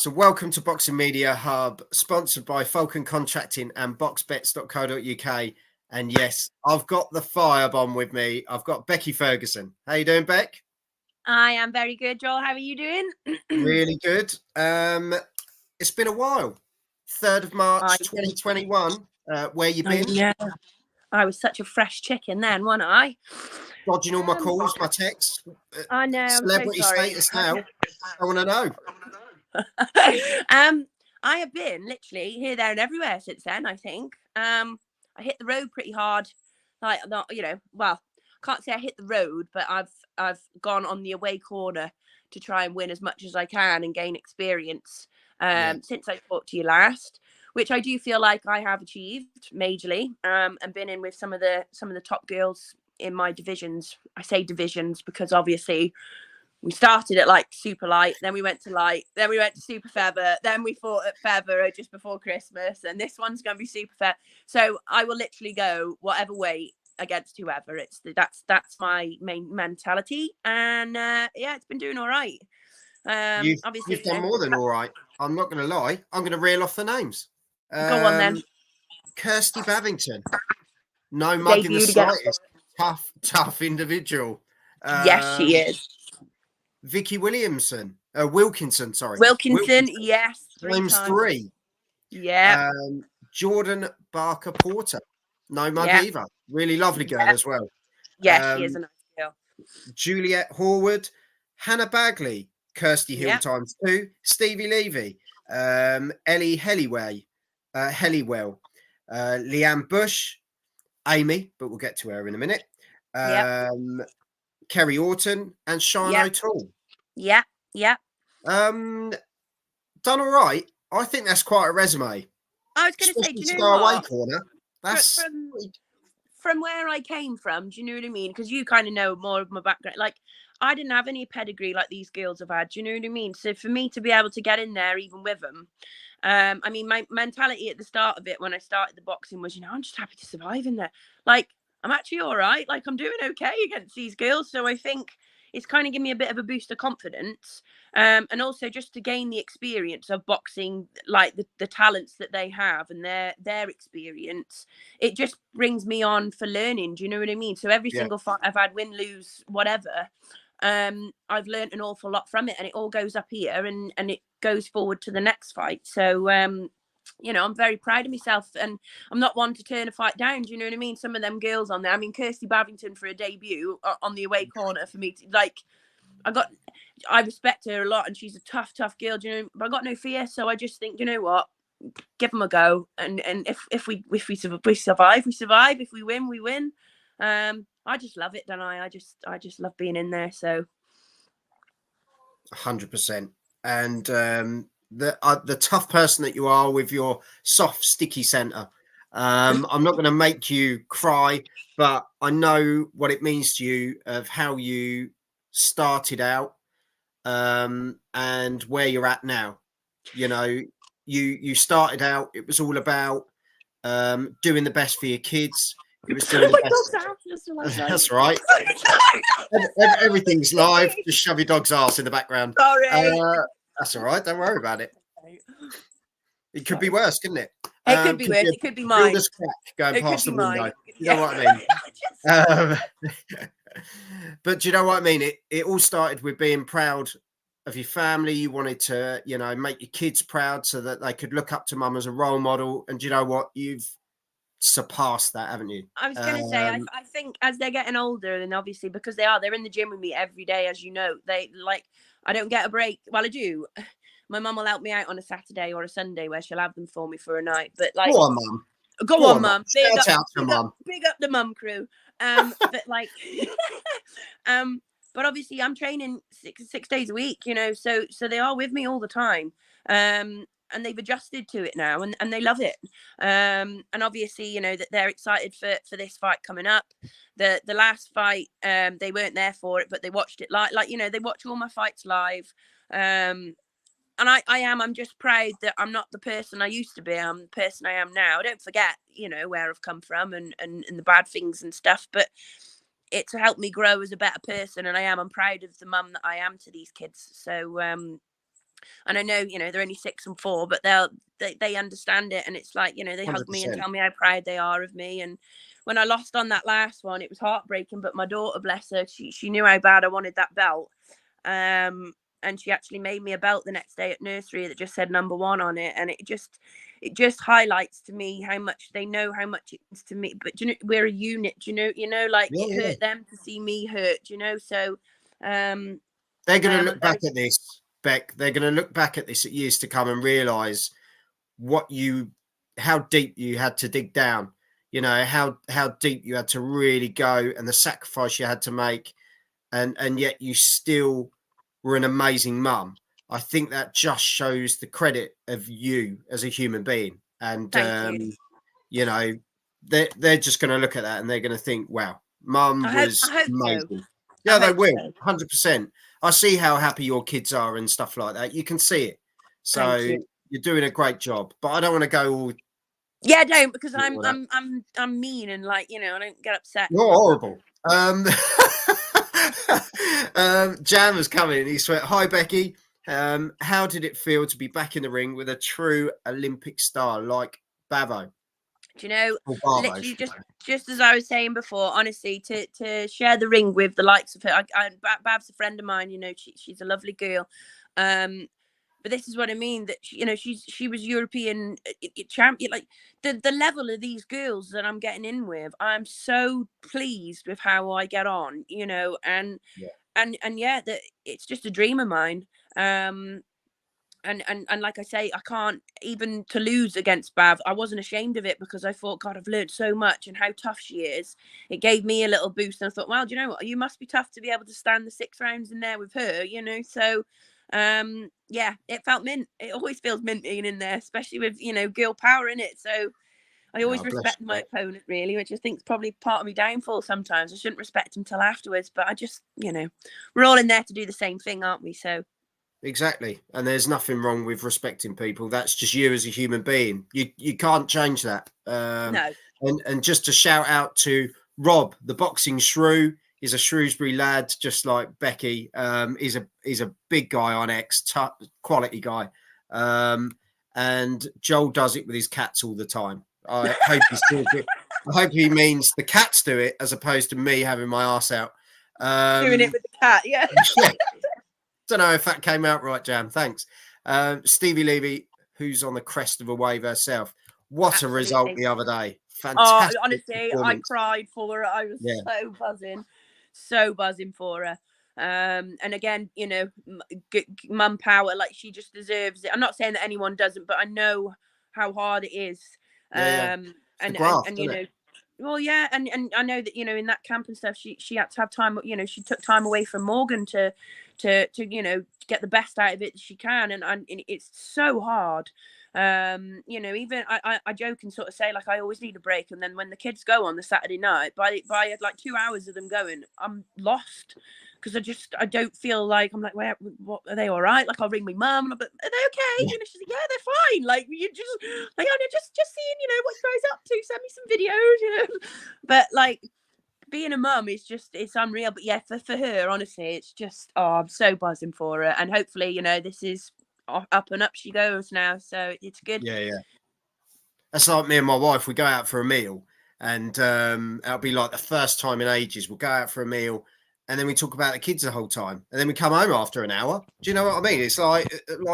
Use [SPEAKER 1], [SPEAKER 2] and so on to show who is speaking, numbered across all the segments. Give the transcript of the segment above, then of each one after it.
[SPEAKER 1] So welcome to Boxing Media Hub, sponsored by Falcon Contracting and boxbets.co.uk. And yes, I've got the firebomb with me. I've got Beccy Ferguson. How you doing, Beck?
[SPEAKER 2] I am very good, Joel. How are you doing?
[SPEAKER 1] Really good. It's been a while. 3rd of March, 2021. Where you been?
[SPEAKER 2] Yeah, I was such a fresh chicken then, wasn't I?
[SPEAKER 1] Dodging all my calls, my texts.
[SPEAKER 2] I know.
[SPEAKER 1] Celebrity
[SPEAKER 2] I'm so sorry.
[SPEAKER 1] status now. I want to know.
[SPEAKER 2] I have been literally here, there, and everywhere since then. I think I hit the road pretty hard. Like, not, well, can't say I hit the road, but I've gone on the away corner to try and win as much as I can and gain experience. Since I talked to you last, which I do feel like I have achieved majorly, and been in with some of the top girls in my divisions. I say divisions because obviously we started at like super light, then we went to light, then we went to super feather, then we fought at feather just before Christmas, and this one's going to be super feather. So I will literally go whatever weight against whoever. That's my main mentality, and it's been doing all right.
[SPEAKER 1] You've done more than all right. I'm not going to lie. I'm going to reel off the names.
[SPEAKER 2] Go on then.
[SPEAKER 1] Kirsty Babington. No mug in the slightest. Tough individual.
[SPEAKER 2] Yes, she is.
[SPEAKER 1] Vicky Wilkinson, sorry.
[SPEAKER 2] Wilkinson, yes.
[SPEAKER 1] Times 3.
[SPEAKER 2] Yeah.
[SPEAKER 1] Jordan Barker Porter. No mug either. Really lovely girl as well.
[SPEAKER 2] Yeah, she is a nice girl.
[SPEAKER 1] Juliet Horwood, Hannah Bagley, Kirsty Hill times 2, Stevie Levy, Ellie Hellywell, Leanne Bush, Amy, but we'll get to her in a minute. Kerry Orton and Sean O'Toole.
[SPEAKER 2] Yeah.
[SPEAKER 1] Done all right. I think that's quite a resume.
[SPEAKER 2] I was going to say, do you know
[SPEAKER 1] what? Away corner. That's
[SPEAKER 2] from where I came from. Do you know what I mean? Because you kind of know more of my background. Like, I didn't have any pedigree like these girls have had. Do you know what I mean? So for me to be able to get in there, even with them, I mean, my mentality at the start of it when I started the boxing was, I'm just happy to survive in there. Like, I'm actually all right. Like, I'm doing okay against these girls. So I think it's kind of given me a bit of a boost of confidence. And also just to gain the experience of boxing, like the talents that they have and their experience, it just brings me on for learning. Do you know what I mean? So every single fight I've had, win, lose, whatever, I've learned an awful lot from it, and it all goes up here and it goes forward to the next fight. So, I'm very proud of myself, and I'm not one to turn a fight down. Do you know what I mean? Some of them girls on there, I mean, Kirsty Babington for a debut on the away corner for me, I respect her a lot, and she's a tough girl, do you know, but I got no fear. So I just think, you know what, give them a go. And if we survive, we survive. If we win, we win. I just love it, don't I? I just love being in there. So
[SPEAKER 1] 100%. And the tough person that you are with your soft, sticky centre. I'm not going to make you cry, but I know what it means to you of how you started out and where you're at now. You started out, it was all about doing the best for your kids. It was doing the best. That's right. Everything's live. Just shove your dog's ass in the background.
[SPEAKER 2] Sorry.
[SPEAKER 1] That's all right. Don't worry about it. It could be worse, couldn't it?
[SPEAKER 2] It could be worse. It could be mine.
[SPEAKER 1] Going past the window. You know what I mean? But do you know what I mean? It all started with being proud of your family. You wanted to, make your kids proud so that they could look up to mum as a role model. And do you know what? You've surpassed that, haven't you?
[SPEAKER 2] I was going to say, I think as they're getting older, and obviously because they're in the gym with me every day, as you know, I don't get a break. Well, I do. My mum will help me out on a Saturday or a Sunday where she'll have them for me for a night. But go on, mum. Go on, mum.
[SPEAKER 1] Shout out to mum.
[SPEAKER 2] Big up the mum crew. But but obviously I'm training six days a week, so they are with me all the time. And they've adjusted to it now, and they love it. And obviously, that they're excited for this fight coming up. The last fight, they weren't there for it, but they watched it they watch all my fights live. And I'm just proud that I'm not the person I used to be. I'm the person I am now. I don't forget, where I've come from and the bad things and stuff, but it's helped me grow as a better person. And I'm proud of the mum that I am to these kids. So, And I know, you know, they're only 6 and 4, but they understand it. And it's like, you know, they hug me and
[SPEAKER 1] 100%.
[SPEAKER 2] tell me how proud they are of me. And when I lost on that last one, it was heartbreaking. But my daughter, bless her, she knew how bad I wanted that belt. And she actually made me a belt the next day at nursery that just said #1 on it. And it just highlights to me how much they know how much it means to me. But you know, we're a unit. Like
[SPEAKER 1] Yeah,
[SPEAKER 2] it
[SPEAKER 1] yeah.
[SPEAKER 2] hurt them to see me hurt. So
[SPEAKER 1] They're going to
[SPEAKER 2] I'm
[SPEAKER 1] look back
[SPEAKER 2] very
[SPEAKER 1] at this, Beck. They're going to look back at this at years to come and realise how deep you had to dig down. You know how deep you had to really go, and the sacrifice you had to make, and yet you still were an amazing mum. I think that just shows the credit of you as a human being, and
[SPEAKER 2] thank you.
[SPEAKER 1] you know they're just going to look at that and they're going to think, "Wow, mum was
[SPEAKER 2] I hope so.
[SPEAKER 1] amazing." Yeah,
[SPEAKER 2] I
[SPEAKER 1] they
[SPEAKER 2] hope
[SPEAKER 1] will,
[SPEAKER 2] so.
[SPEAKER 1] 100%. I see how happy your kids are and stuff like that. You can see it. So
[SPEAKER 2] Thank you.
[SPEAKER 1] you're doing a great job, but I don't want to go all.
[SPEAKER 2] Yeah, don't, because
[SPEAKER 1] all that.
[SPEAKER 2] I'm mean and, like, you know, I don't get upset.
[SPEAKER 1] You're horrible. Jan was coming. He said, "Hi, Becky. How did it feel to be back in the ring with a true Olympic star like Bavo?"
[SPEAKER 2] Do you know,
[SPEAKER 1] Or Bavo,
[SPEAKER 2] literally
[SPEAKER 1] should I?
[SPEAKER 2] just as I was saying before, honestly, to share the ring with the likes of her. Bab's a friend of mine. You know, she's a lovely girl. But this is what I mean, that you know, she was European champion. Like the level of these girls that I'm getting in with, I'm so pleased with how I get on. You know, and
[SPEAKER 1] Yeah.
[SPEAKER 2] and yeah, that it's just a dream of mine. And like I say, I can't, even to lose against Bav, I wasn't ashamed of it, because I thought, God, I've learned so much and how tough she is. It gave me a little boost, and I thought, well, do you know what? You must be tough to be able to stand the 6 rounds in there with her, you know. So yeah, it felt mint. It always feels mint being in there, especially with, you know, girl power in it. So I always
[SPEAKER 1] Oh, bless
[SPEAKER 2] respect
[SPEAKER 1] you,
[SPEAKER 2] my
[SPEAKER 1] Beck.
[SPEAKER 2] opponent, really, which I think is probably part of my downfall sometimes. I shouldn't respect him till afterwards, but I just, you know, we're all in there to do the same thing, aren't we? So
[SPEAKER 1] Exactly. And there's nothing wrong with respecting people. That's just you as a human being. You can't change that.
[SPEAKER 2] no.
[SPEAKER 1] And just to shout out to Rob, the boxing shrew. He's a Shrewsbury lad, just like Becky. He's a big guy on X, quality guy. And Joel does it with his cats all the time. I hope he's doing it. I hope he means the cats do it as opposed to me having my arse out.
[SPEAKER 2] Doing it with the cat, yeah.
[SPEAKER 1] Yeah. Don't know if that came out right, Jam. Thanks. Stevie Levy, who's on the crest of a wave herself. What
[SPEAKER 2] Absolutely.
[SPEAKER 1] a result the other day.
[SPEAKER 2] Oh,
[SPEAKER 1] Fantastic.
[SPEAKER 2] honestly, I cried for her. I was so buzzing for her. And again, you know, mum power, like, she just deserves it. I'm not saying that anyone doesn't, but I know how hard it is.
[SPEAKER 1] Yeah.
[SPEAKER 2] And
[SPEAKER 1] Graft,
[SPEAKER 2] you
[SPEAKER 1] isn't
[SPEAKER 2] know,
[SPEAKER 1] it?
[SPEAKER 2] well, yeah, and I know that, you know, in that camp and stuff, she had to have time. You know, she took time away from Morgan to you know, get the best out of it she can, and it's so hard. You know, even I joke and sort of say, like, I always need a break, and then when the kids go on the Saturday night, by like 2 hours of them going, I'm lost, because I don't feel like, I'm like, where, what, are they all right? Like, I'll ring my mum and I'll be, are they okay?
[SPEAKER 1] Yeah.
[SPEAKER 2] You know, she's like, yeah, they're fine. Like, you just, like, I'm just seeing, you know, what you guys up to. Send me some videos, you know. But like, being a mum is just, it's unreal. But yeah, for her, honestly, it's just, oh, I'm so buzzing for her, and hopefully, you know, this is up and up she goes now, so it's good.
[SPEAKER 1] Yeah. That's like me and my wife. We go out for a meal, and it'll be like the first time in ages. We'll go out for a meal, and then we talk about the kids the whole time, and then we come home after an hour. Do you know what I mean? It's like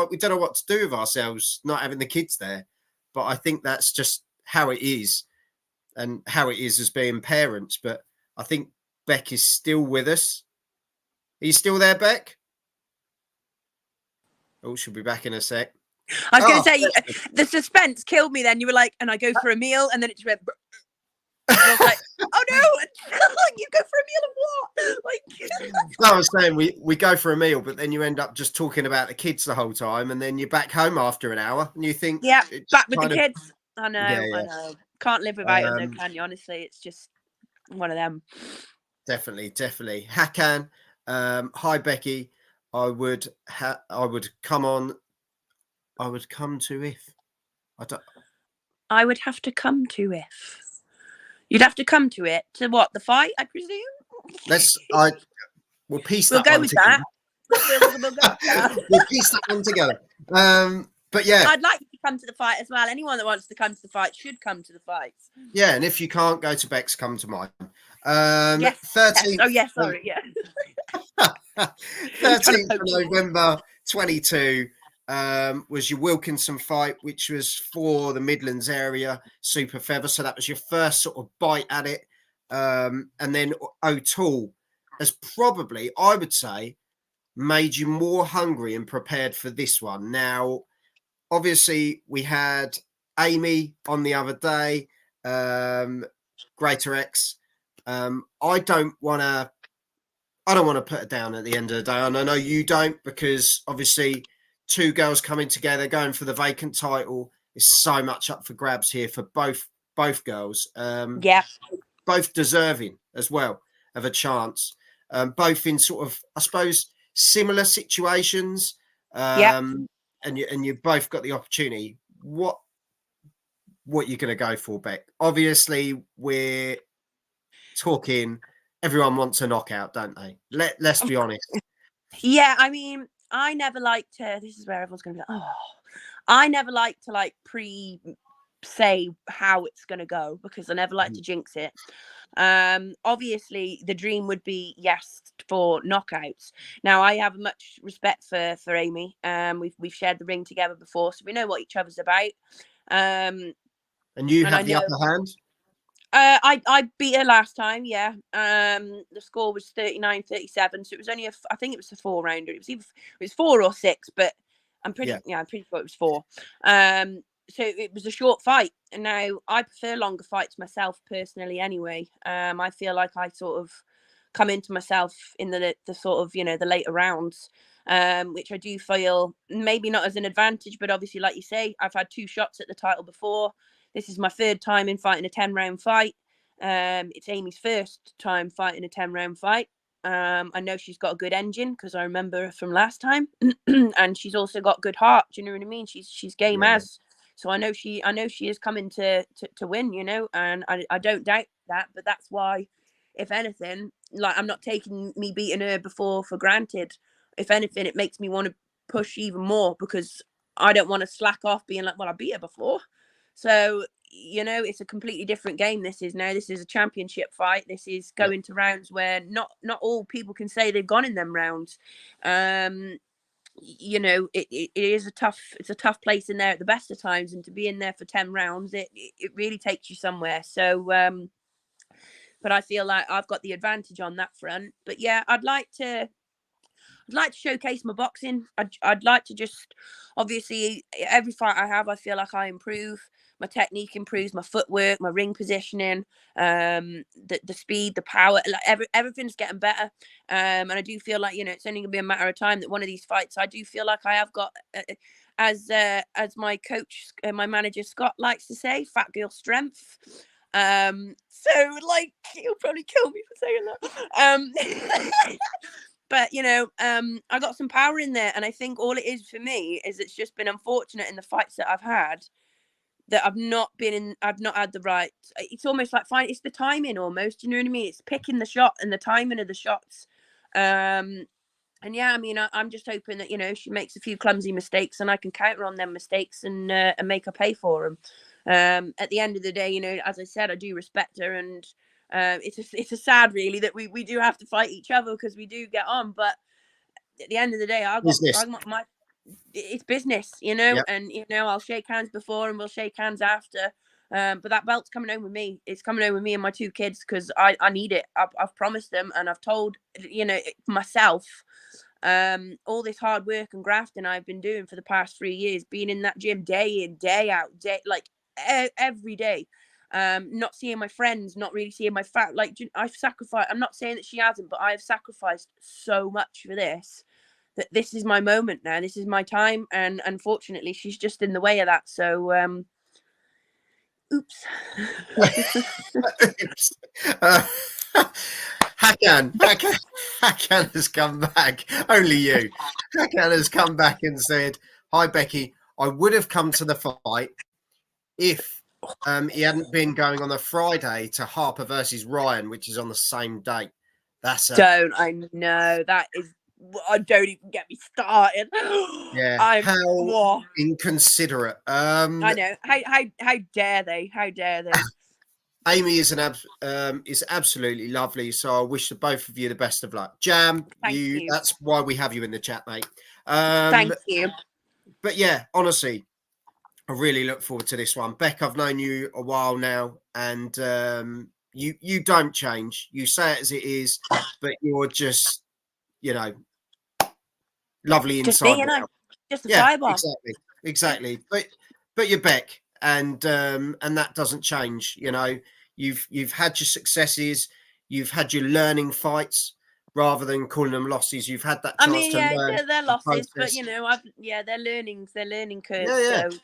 [SPEAKER 1] we don't know what to do with ourselves not having the kids there. But I think that's just how it is, and how it is as being parents. But I think Beck is still with us. Are you still there, Beck? Oh, she'll be back in a sec.
[SPEAKER 2] I was going to say, the suspense killed me then. You were like, and I go for a meal, and then it just went, I was like, oh no, you go for a meal of what? Like,
[SPEAKER 1] no, I was saying we go for a meal, but then you end up just talking about the kids the whole time, and then you're back home after an hour, and you think,
[SPEAKER 2] yeah, back with the kids. I know,
[SPEAKER 1] Yeah.
[SPEAKER 2] I know. Can't live without them, though, can you? Honestly, it's just one of them.
[SPEAKER 1] Definitely. Hakan, hi Becky. I would come on. I would come to if
[SPEAKER 2] I would have to come to if. You'd have to come to it. To what? The fight, I presume?
[SPEAKER 1] we'll piece
[SPEAKER 2] We'll
[SPEAKER 1] that
[SPEAKER 2] go
[SPEAKER 1] one
[SPEAKER 2] with
[SPEAKER 1] together.
[SPEAKER 2] that.
[SPEAKER 1] We'll piece that one together. But yeah,
[SPEAKER 2] I'd like you to come to the fight as well. Anyone that wants to come to the fight should come to the fights.
[SPEAKER 1] Yeah, and if you can't go to Beck's, come to mine.
[SPEAKER 2] Yes.
[SPEAKER 1] 13th.
[SPEAKER 2] Yes. Oh, yes. Sorry. Yeah.
[SPEAKER 1] 13th of November 22 was your Wilkinson fight, which was for the Midlands area super feather. So that was your first sort of bite at it. And then O'Toole has probably, I would say, made you more hungry and prepared for this one. Now, obviously, we had Amy on the other day, Greatorex. I don't want to put her down at the end of the day, and I know you don't, because obviously two girls coming together, going for the vacant title is so much up for grabs here for both girls.
[SPEAKER 2] Yeah.
[SPEAKER 1] Both deserving as well of a chance. Both in sort of, I suppose, similar situations. And you both got the opportunity. What you're going to go for, Beck? Obviously, we're talking. Everyone wants a knockout, don't they? Let's be honest.
[SPEAKER 2] Yeah, I mean, I never like to. This is where everyone's going to be like, oh, I never like to like say how it's going to go, because I never like to jinx it. Obviously the dream would be yes for knockouts. Now I have much respect for Amy. We've shared the ring together before, so we know what each other's about.
[SPEAKER 1] And you have the upper hand.
[SPEAKER 2] I beat her last time, yeah. The score was 39-37, so it was only I think it was a 4-rounder. It was 4 or 6, but I'm pretty I'm pretty sure it was 4. So it was a short fight, and now I prefer longer fights myself personally anyway. I feel like I sort of come into myself in the sort of, the later rounds, which I do feel maybe not as an advantage, but obviously, like you say, I've had 2 shots at the title before. This is my 3rd time in fighting a 10-round fight. It's Amy's 1st time fighting a 10-round fight. I know she's got a good engine, because I remember her from last time, and she's also got good heart. Do you know what I mean? She's game as. So I know she is coming to win, and I don't doubt that. But that's why, if anything, like, I'm not taking me beating her before for granted. If anything, it makes me want to push even more, because I don't want to slack off being like, well, I beat her before. So, it's a completely different game. This is a championship fight. This is going to rounds where not all people can say they've gone in them rounds. It is a tough place in there at the best of times, and to be in there for 10 rounds, it really takes you somewhere. So, but I feel like I've got the advantage on that front. But yeah, I'd like to showcase my boxing. I'd like to just, obviously, every fight I have, I feel like I improve. My technique improves, my footwork, my ring positioning, the speed, the power, like everything's getting better. And I do feel like, it's only gonna be a matter of time that one of these fights, I do feel like I have got, as my coach, my manager Scott likes to say, fat girl strength. So like, he'll probably kill me for saying that. But I got some power in there, and I think all it is for me is it's just been unfortunate in the fights that I've had that I've not had the right. It's almost like it's the timing almost. You know what I mean? It's picking the shot and the timing of the shots. And yeah, I mean, I'm just hoping that she makes a few clumsy mistakes, and I can counter on them mistakes and make her pay for them. At the end of the day, as I said, I do respect her, and it's a sad really that we do have to fight each other, because we do get on, but at the end of the day, I got my it's business,
[SPEAKER 1] Yep.
[SPEAKER 2] and I'll shake hands before and we'll shake hands after. But that belt's coming home with me. It's coming home with me and my 2 kids, because I need it. I've promised them, and I've told myself, all this hard work and grafting I've been doing for the past 3 years, being in that gym day in, day out, every day. Not seeing my friends, not really seeing my I've sacrificed. I'm not saying that she hasn't, but I've sacrificed so much for this, that this is my moment now. This is my time, and unfortunately, she's just in the way of that. So, oops.
[SPEAKER 1] Hakan has come back. Only you. Hakan has come back and said, "Hi, Becky. I would have come to the fight if he hadn't been going on a Friday to Harper versus Ryan, which is on the same date."
[SPEAKER 2] Don't I know that is don't even get me started.
[SPEAKER 1] Yeah,
[SPEAKER 2] I'm
[SPEAKER 1] how
[SPEAKER 2] whoa.
[SPEAKER 1] inconsiderate.
[SPEAKER 2] I know. How dare they? How dare they?
[SPEAKER 1] Amy is is absolutely lovely. So I wish the both of you the best of luck. Jam,
[SPEAKER 2] Thank you.
[SPEAKER 1] that's why we have you in the chat, mate.
[SPEAKER 2] Thank you.
[SPEAKER 1] But yeah, honestly, I really look forward to this one. Beck, I've known you a while now, and you don't change. You say it as it is, but you're just, you know, lovely
[SPEAKER 2] Just
[SPEAKER 1] inside
[SPEAKER 2] me and
[SPEAKER 1] and
[SPEAKER 2] I.
[SPEAKER 1] out.
[SPEAKER 2] Just a
[SPEAKER 1] Yeah,
[SPEAKER 2] fireball.
[SPEAKER 1] exactly. But you're Beck, and that doesn't change. You know, you've had your successes, you've had your learning fights, rather than calling them losses. You've had that
[SPEAKER 2] I
[SPEAKER 1] chance
[SPEAKER 2] mean,
[SPEAKER 1] to
[SPEAKER 2] yeah,
[SPEAKER 1] learn
[SPEAKER 2] they're
[SPEAKER 1] and
[SPEAKER 2] losses, but
[SPEAKER 1] process.
[SPEAKER 2] you know, they're learning curves.
[SPEAKER 1] Yeah, yeah.
[SPEAKER 2] So,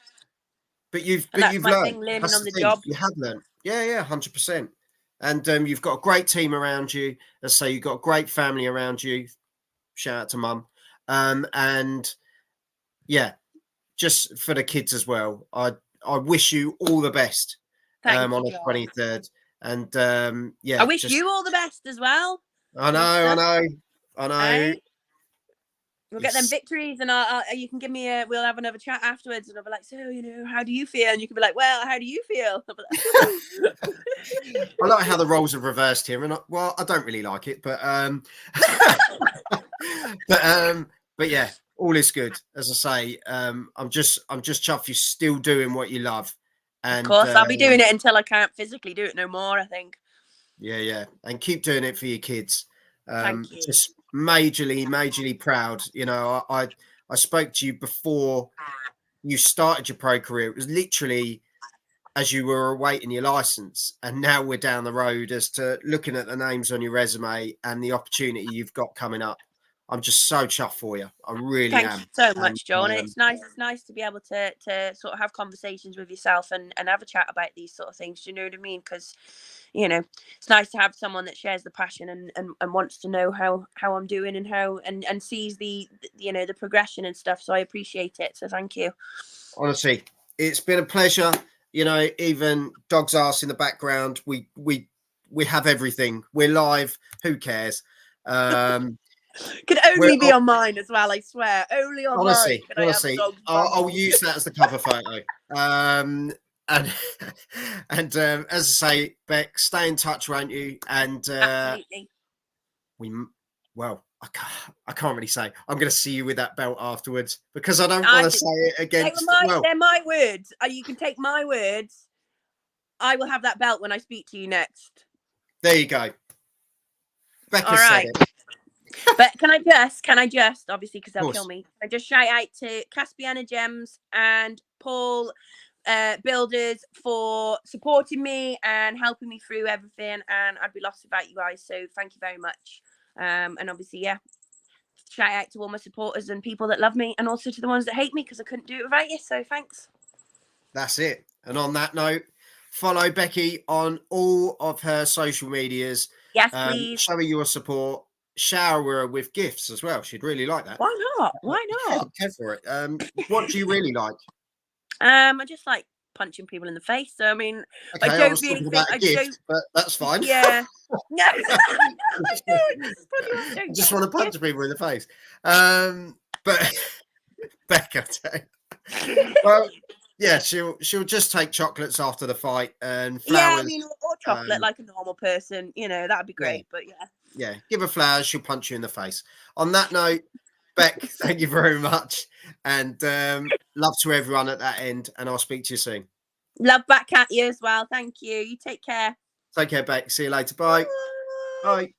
[SPEAKER 1] But
[SPEAKER 2] and that's
[SPEAKER 1] you've
[SPEAKER 2] my
[SPEAKER 1] learned.
[SPEAKER 2] thing, learning
[SPEAKER 1] That's
[SPEAKER 2] on
[SPEAKER 1] the
[SPEAKER 2] the
[SPEAKER 1] thing.
[SPEAKER 2] job.
[SPEAKER 1] You have learned. Yeah, yeah, 100%. And you've got a great team around you. As I say, you've got a great family around you. Shout out to mum. And yeah, just for the kids as well. I wish you all the best
[SPEAKER 2] Thank
[SPEAKER 1] on
[SPEAKER 2] you,
[SPEAKER 1] the
[SPEAKER 2] John.
[SPEAKER 1] 23rd. And
[SPEAKER 2] I
[SPEAKER 1] yeah,
[SPEAKER 2] wish
[SPEAKER 1] just
[SPEAKER 2] you all the best as well.
[SPEAKER 1] I know.
[SPEAKER 2] Hey, we'll get them
[SPEAKER 1] It's,
[SPEAKER 2] victories, and you can give me we'll have another chat afterwards, and I'll be like, so you know, how do you feel? And you can be like, well, how do you feel? I'll be like,
[SPEAKER 1] I like how the roles are reversed here, and I don't really like it, but but yeah, all is good. As I say, I'm just chuffed you're still doing what you love,
[SPEAKER 2] of
[SPEAKER 1] and
[SPEAKER 2] course, I'll be doing it until I can't physically do it no more. I think.
[SPEAKER 1] yeah, and keep doing it for your kids.
[SPEAKER 2] Thank you.
[SPEAKER 1] Just majorly proud. You know, I spoke to you before you started your pro career. It was literally as you were awaiting your license, and now we're down the road as to looking at the names on your resume and the opportunity you've got coming up. I'm just so chuffed for you. I really
[SPEAKER 2] Thank
[SPEAKER 1] am.
[SPEAKER 2] you so
[SPEAKER 1] And
[SPEAKER 2] much, John. It's nice to be able to sort of have conversations with yourself and have a chat about these sort of things. Do you know what I mean? Because you know, it's nice to have someone that shares the passion and wants to know how I'm doing and how and sees the you know the progression and stuff. So I appreciate it. So thank you.
[SPEAKER 1] honestly, it's been a pleasure. You know, even dog's ass in the background. We have everything. We're live. Who cares?
[SPEAKER 2] Could only be on mine as well. I swear, only on mine. Could I have dogs?
[SPEAKER 1] I'll use that as the cover photo. And and as I say, Beck, stay in touch, won't you? And
[SPEAKER 2] Absolutely.
[SPEAKER 1] I can't really say. I'm going to see you with that belt afterwards because I don't want to say it against.
[SPEAKER 2] They're my words. You can take my words. I will have that belt when I speak to you next.
[SPEAKER 1] There you go. Becca
[SPEAKER 2] All right.
[SPEAKER 1] said it.
[SPEAKER 2] But can I just, obviously, because they'll kill me, I just shout out to Caspiana Gems and Paul Builders for supporting me and helping me through everything. And I'd be lost without you guys. So thank you very much. And obviously, yeah, shout out to all my supporters and people that love me, and also to the ones that hate me because I couldn't do it without you. So thanks.
[SPEAKER 1] That's it. And on that note, follow Becky on all of her social medias.
[SPEAKER 2] Yes, please.
[SPEAKER 1] Show her your support. Shower her with gifts as well. She'd really like that.
[SPEAKER 2] Why not? Why not?
[SPEAKER 1] Go for it. What do you really like?
[SPEAKER 2] I just like punching people in the face. So I mean,
[SPEAKER 1] Okay,
[SPEAKER 2] I don't
[SPEAKER 1] I was
[SPEAKER 2] really
[SPEAKER 1] talking
[SPEAKER 2] think
[SPEAKER 1] about a gift, but that's fine.
[SPEAKER 2] Yeah. No.
[SPEAKER 1] I just want to punch people in the face. But Becca, well, yeah, she'll just take chocolates after the fight and flowers.
[SPEAKER 2] Yeah, I mean, or chocolate like a normal person. You know, that'd be great. But
[SPEAKER 1] yeah, give her flowers. She'll punch you in the face. On that note, Beck, thank you very much, and love to everyone at that end. And I'll speak to you soon.
[SPEAKER 2] Love back at you as well. Thank you. You take care.
[SPEAKER 1] Take care, Beck. See you later. Bye. Bye.